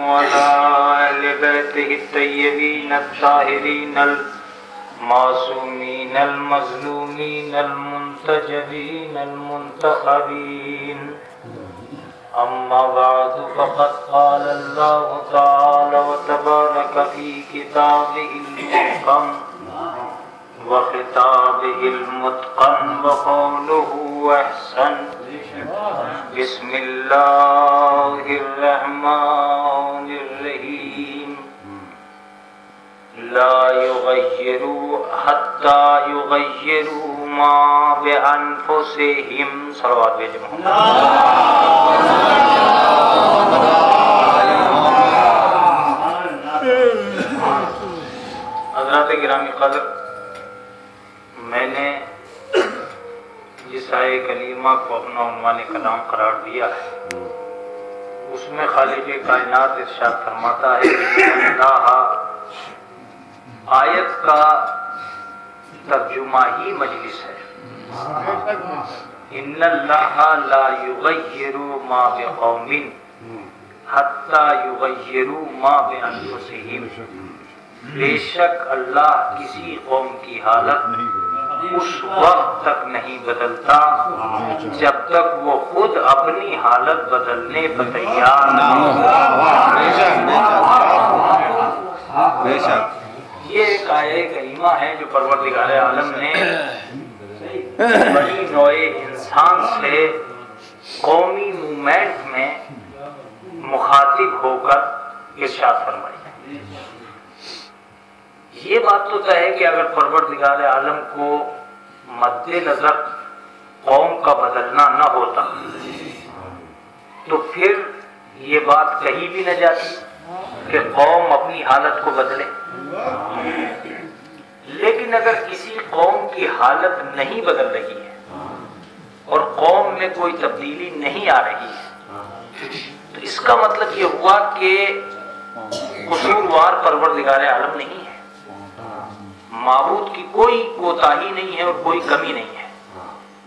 وعلى أهل بيته الطيبين الطاهرين المعصومين المظلومين المنتجبين المنتخبين. أما بعد فقد قال الله تعالى وتبارك في كتابه المحكم وخطابه المتقن وقوله أحسن. بسم الله الرحمن الرحيم. لا يغيروا حتى يغيروا ما بأنفسهم. صلوات بھیجیں محمد. حضرات گرامی قدر، میں نے جس آئے کلیمہ کو اپنا عنوان کلام قرار دیا ہے، اس میں خالق کائنات ارشاد فرماتا ہے کہ اللہ آیت کا ترجمہ ہی مجلس ہے. ان اللہ لا یغیر ما بقوم حتی یغیروا ما بانفسہم. بے شک اللہ کسی قوم کی حالت اس وقت تک نہیں بدلتا جب تک وہ خود اپنی حالت بدلنے پر تیار نہ ہو. یہ ایک آیہ کریمہ ہے جو پروردگار عالم نے بنی نوع انسان سے قومی موومنٹ میں مخاطب ہو کر ارشاد فرمائی. یہ بات تو طے ہے کہ اگر پروردگار عالم کو مد نظر قوم کا بدلنا نہ ہوتا تو پھر یہ بات کہی بھی نہ جاتی کہ قوم اپنی حالت کو بدلے. لیکن اگر کسی قوم کی حالت نہیں بدل رہی ہے اور قوم میں کوئی تبدیلی نہیں آ رہی ہے تو اس کا مطلب یہ ہوا کہ قصوروار پروردگار عالم نہیں ہے. معبود کی کوئی کوتاہی نہیں ہے اور کوئی کمی نہیں ہے.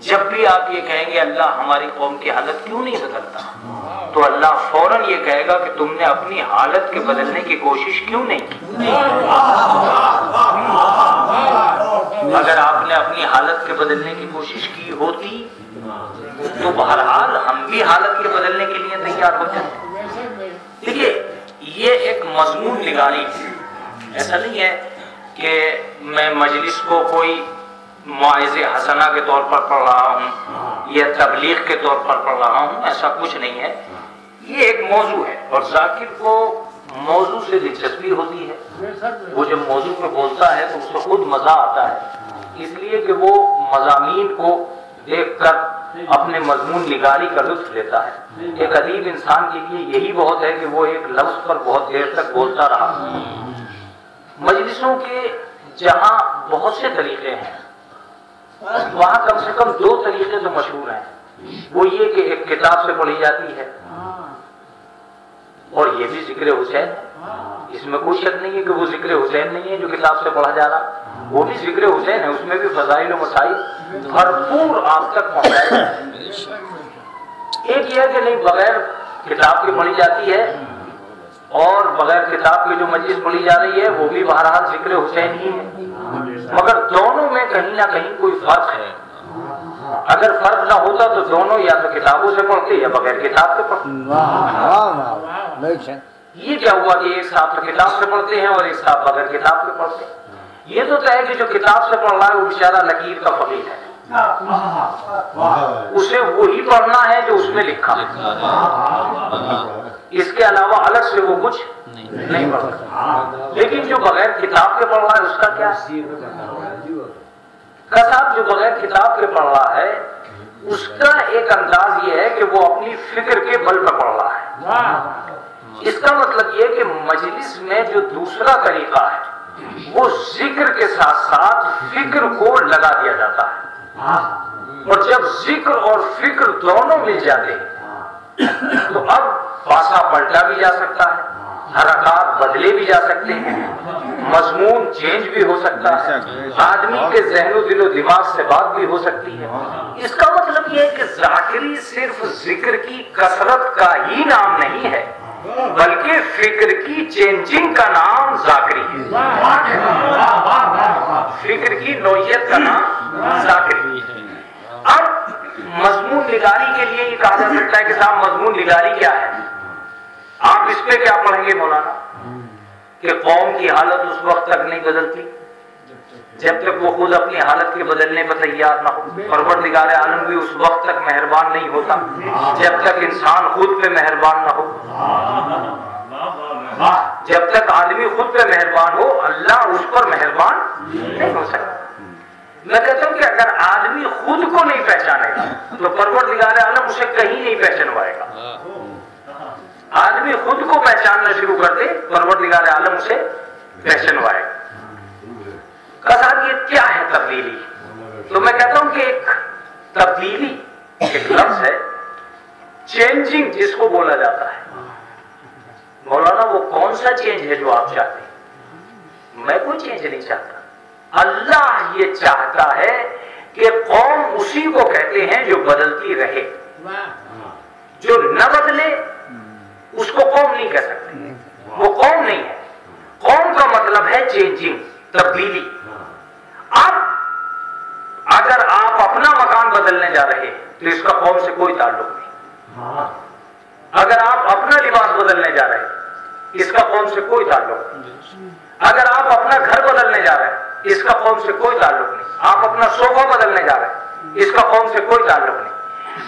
جب بھی آپ یہ کہیں گے اللہ ہماری قوم کی حالت کیوں نہیں بدلتا، تو اللہ فوراً یہ کہے گا کہ تم نے اپنی حالت کے بدلنے کی کوشش کیوں نہیں کی. اگر آپ نے اپنی حالت کے بدلنے کی کوشش کی ہوتی تو بہرحال ہم بھی حالت کے بدلنے کے لیے تیار ہوتے ہیں. دیکھیے، یہ ایک مضمون نگاری ہے. ایسا نہیں ہے کہ میں مجلس کو کوئی موعظ حسنہ کے طور پر پڑھ رہا ہوں یا تبلیغ کے طور پر پڑھ رہا ہوں. ایسا کچھ نہیں ہے. یہ ایک موضوع ہے اور ذاکر کو موضوع سے دلچسپی ہوتی ہے. وہ جب موضوع پہ بولتا ہے تو اس کو خود مزہ آتا ہے، اس لیے کہ وہ مضامین کو دیکھ کر اپنے مضمون نگاری کا لطف لیتا ہے. ایک ادیب انسان کے لیے یہی بہت ہے کہ وہ ایک لفظ پر بہت دیر تک بولتا رہا. مجلسوں کے جہاں بہت سے طریقے ہیں وہاں کم سے کم دو طریقے تو مشہور ہیں. وہ یہ کہ ایک کتاب سے پڑھی جاتی ہے اور یہ بھی ذکر حسین ہے. اس میں کوئی شک نہیں ہے کہ وہ ذکر حسین نہیں ہے جو کتاب سے پڑھا جا رہا، وہ بھی ذکر حسین ہے. اس میں بھی فضائل و مسائل بھرپور آپ تک پہنچائے جائیں. ایک یہ ہے کہ نہیں، بغیر کتاب کے پڑھی جاتی ہے اور بغیر کتاب کی جو مجلس پڑھی جا رہی ہے وہ بھی بہرحال ذکر حسین ہی ہے. مگر دونوں میں کہیں نہ کہیں کوئی فرق ہے. اگر فرق نہ ہوتا تو دونوں یا تو کتابوں سے پڑھتے یا بغیر کتاب سے پڑھتے. یہ کیا ہوا کہ ایک صاحب کتاب سے پڑھتے ہیں اور ایک صاحب بغیر کتاب سے پڑھتے ہیں. یہ تو طے ہے کہ جو کتاب سے پڑھ رہا ہے وہ بیچارہ لکیر کا فقیر ہے. اسے وہی پڑھنا ہے جو اس میں لکھا ہے، اس کے علاوہ الگ سے وہ کچھ نہیں پڑھتا. لیکن جو بغیر کتاب کے پڑھ رہا ہے اس کا کیا؟ صاحب جو بغیر کتاب کے پڑھ رہا ہے اس کا ایک انداز یہ ہے کہ وہ اپنی فکر کے بل پر پڑھ رہا ہے. اس کا مطلب یہ کہ مجلس میں جو دوسرا طریقہ ہے وہ ذکر کے ساتھ ساتھ فکر کو لگا دیا جاتا ہے. اور جب ذکر اور فکر دونوں مل جاتے ہیں تو اب پاسا پلٹا بھی جا سکتا ہے، حرکات بدلے بھی جا سکتے ہیں، مضمون چینج بھی ہو سکتا ہے، آدمی کے ذہن و دل و دماغ سے بات بھی ہو سکتی ہے. اس کا مطلب یہ ہے کہ ذاکری صرف ذکر کی کثرت کا ہی نام نہیں ہے بلکہ کے فکر کی چینجنگ کا نام ذاکری ہے، فکر کی نوعیت کا نام ذاکری ہے۔ اب مضمون نگاری کے لیے یہ کہا جا سکتا ہے کہ صاحب مضمون نگاری کیا ہے؟ آپ اس پہ کیا پڑھیں گے مولانا کہ قوم کی حالت اس وقت تک نہیں بدلتی جب تک وہ خود اپنی حالت کے بدلنے پر تیار نہ ہو۔ پروردگار عالم بھی اس وقت تک مہربان نہیں ہوتا جب تک انسان خود پہ مہربان نہ ہو۔ جب تک آدمی خود پہ مہربان ہو اللہ اس پر مہربان نہیں ہو سکتا۔ میں کہتا ہوں کہ اگر آدمی خود کو نہیں پہچانے گا تو پروردگار عالم اسے کہیں نہیں پہچانوائے گا۔ آدمی خود کو پہچاننا شروع کر دے پروردگار عالم اسے پہچانوائے گا۔ صاحب یہ کیا ہے تبدیلی؟ تو میں کہتا ہوں کہ ایک تبدیلی ایک لفظ ہے چینجنگ جس کو بولا جاتا ہے۔ مولانا وہ کون سا چینج ہے جو آپ چاہتے ہیں؟ میں کوئی چینج نہیں چاہتا، اللہ یہ چاہتا ہے کہ قوم اسی کو کہتے ہیں جو بدلتی رہے، جو نہ بدلے اس کو قوم نہیں کہہ سکتے، وہ قوم نہیں ہے۔ قوم کا مطلب ہے چینجنگ، تبدیلی۔ اب اگر آپ اپنا مکان بدلنے جا رہے ہیں تو اس کا قوم سے کوئی تعلق نہیں۔ اگر آپ اپنا لباس بدلنے جا رہے ہیں اس کا قوم سے کوئی تعلق نہیں۔ اگر آپ اپنا گھر بدلنے جا رہے ہیں اس کا قوم سے کوئی تعلق نہیں۔ آپ اپنا صوفہ بدلنے جا رہے ہیں اس کا قوم سے کوئی تعلق نہیں۔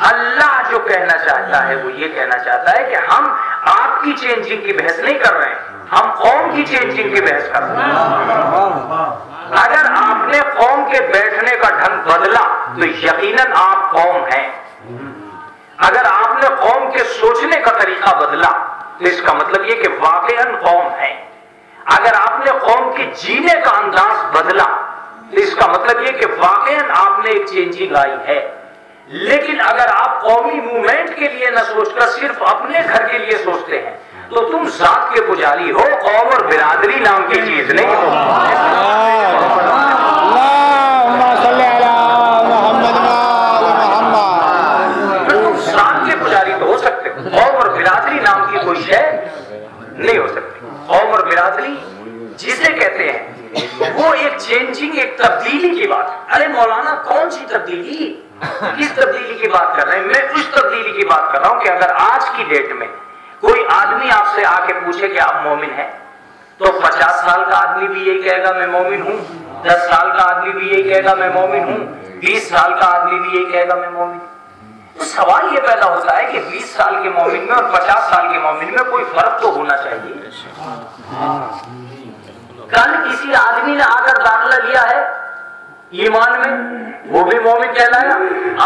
اللہ جو کہنا چاہتا ہے وہ یہ کہنا چاہتا ہے کہ ہم آپ کی چینجنگ کی بحث نہیں کر رہے ہیں، ہم قوم کی چینجنگ کی بحث کر رہے ہیں۔ اگر آپ نے قوم کے بیٹھنے کا ڈھنگ بدلا تو یقیناً آپ قوم ہیں۔ اگر آپ نے قوم کے سوچنے کا طریقہ بدلا تو اس کا مطلب یہ کہ واقعاً قوم ہے۔ اگر آپ نے قوم کے جینے کا انداز بدلا تو اس کا مطلب یہ کہ واقعاً آپ نے ایک چینجنگ آئی ہے۔ لیکن اگر آپ قومی موومنٹ کے لیے نہ سوچ کر صرف اپنے گھر کے لیے سوچتے ہیں تو تم ذات کے پجاری ہو، قوم اور برادری نام کی چیز نہیں ہو۔ تم ذات کے پجاری تو ہو سکتے ہو، قوم اور برادری نام کی کوئی شے نہیں ہو سکتی۔ قوم اور برادری جسے کہتے ہیں وہ ایک چینجنگ، ایک تبدیلی کی بات ہے۔ ارے مولانا کون سی تبدیلی؟ کس تبدیلی کی بات کر رہے ہیں؟ میں اس تبدیلی کی بات کر رہا ہوں کہ اگر آج کی ڈیٹ میں کوئی آدمی آپ سے آ کے پوچھے کہ آپ مومن ہیں تو 50 سال کا آدمی بھی یہی کہے گا میں مومن ہوں، 10 سال کا آدمی بھی یہی کہے گا میں مومن ہوں، 20 سال کا آدمی بھی یہی کہے گا میں مومن ہوں۔ تو سوال یہ پیدا ہوتا ہے کہ 20 سال کے مومن میں اور 50 سال کے مومن میں کوئی فرق تو ہونا چاہیے۔ کل کسی آدمی نے آ کر داخلہ لیا ہے ایمان میں، وہ بھی مومن کہلایا،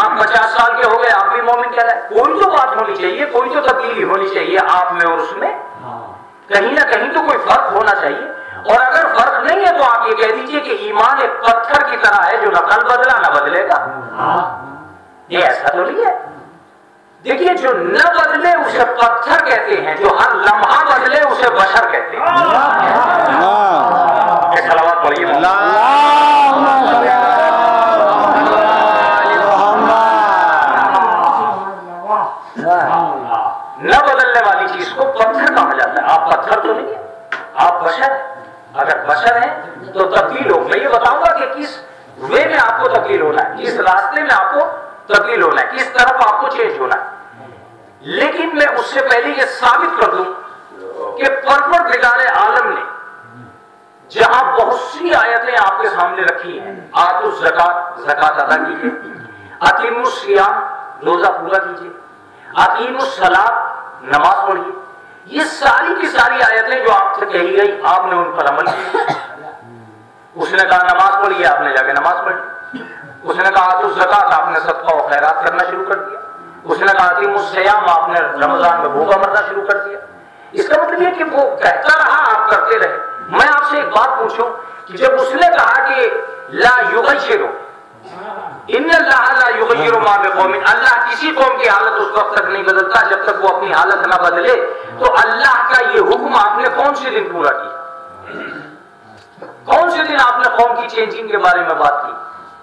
آپ 50 سال کے ہو گئے آپ بھی مومن کہلائے۔ کوئی تو بات ہونی چاہیے، کوئی تو تبدیلی ہونی چاہیے آپ میں اور اس میں، کہیں نہ کہیں تو کوئی فرق ہونا چاہیے۔ اور اگر فرق نہیں ہے تو آپ یہ کہہ دیجئے کہ ایمان ایک پتھر کی طرح ہے جو نہ کل بدلا نہ بدلے گا۔ یہ ایسا تو نہیں ہے۔ دیکھیے جو نہ بدلے اسے پتھر کہتے ہیں، جو ہر لمحہ بدلے اسے بشر کہتے ہیں۔ صلوات پڑھیے نہ بدلنے والی چیز کو پتھر کہا جاتا ہے۔ آپ پتھر تو نہیں ہیں، آپ بشر ہیں۔ اگر بشر ہیں تو تبدیل ہو۔ میں یہ بتاؤں گا کہ کس وے میں آپ کو تبدیل ہونا ہے، کس راستے میں آپ کو تبدیل ہونا ہے، کس طرف آپ کو چینج ہونا ہے۔ لیکن میں اس سے پہلے یہ ثابت کر دوں کہ پروردگار عالم نے جہاں بہت سی آیتیں آپ کے سامنے رکھی ہیں، آتوا الزکات، زکات ادا کیجیے، اقیموا الصیام، روزہ پورا کیجیے، اقیموا الصلاۃ، نماز پڑھیے، یہ ساری کی ساری آیتیں جو آپ سے کہی گئی آپ نے ان پر عمل کیا۔ اس نے کہا نماز پڑھیے، آپ نے جا کے نماز پڑھی۔ اس نے کہا آتوا الزکات، آپ نے صدقہ و خیرات کرنا شروع کر دیا۔ اس نے کہا اقیموا الصیام، آپ نے رمضان میں بھوکا مرنا شروع کر دیا۔ اس کا مطلب یہ کہ وہ کہتا رہا آپ کرتے رہے۔ میں آپ سے ایک بات پوچھوں کہ جب اس نے کہا کہ لا یغیر ان اللہ لا یغیر ما بقوم، اللہ کسی قوم کی حالت اس وقت تک نہیں بدلتا جب تک وہ اپنی حالت نہ بدلے، تو اللہ کا یہ حکم آپ نے کون سے دن پورا کیا؟ کون سے دن آپ نے قوم کی چینجنگ کے بارے میں بات کی؟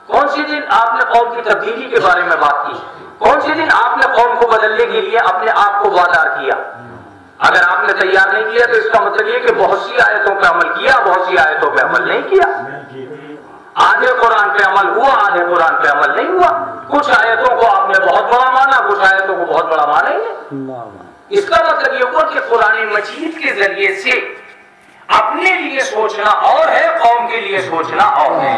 کون سے دن آپ نے قوم کی تبدیلی کے بارے میں بات کی؟ کون سے دن آپ نے قوم کو بدلنے کے لیے اپنے آپ کو وادار کیا؟ اگر آپ نے تیار نہیں کیا تو اس کا مطلب یہ کہ بہت سی آیتوں پہ عمل کیا، بہت سی آیتوں پہ عمل نہیں کیا. آدھے قرآن پہ عمل ہوا، آدھے قرآن پہ عمل نہیں ہوا. کچھ آیتوں کو آپ نے بہت بڑا مانا، کچھ آیتوں کو بہت بڑا مانا ہی نہیں. اس کا مطلب یہ ہوا کہ قرآن مجید کے ذریعے سے اپنے لیے سوچنا اور ہے، قوم کے لیے سوچنا اور ہے.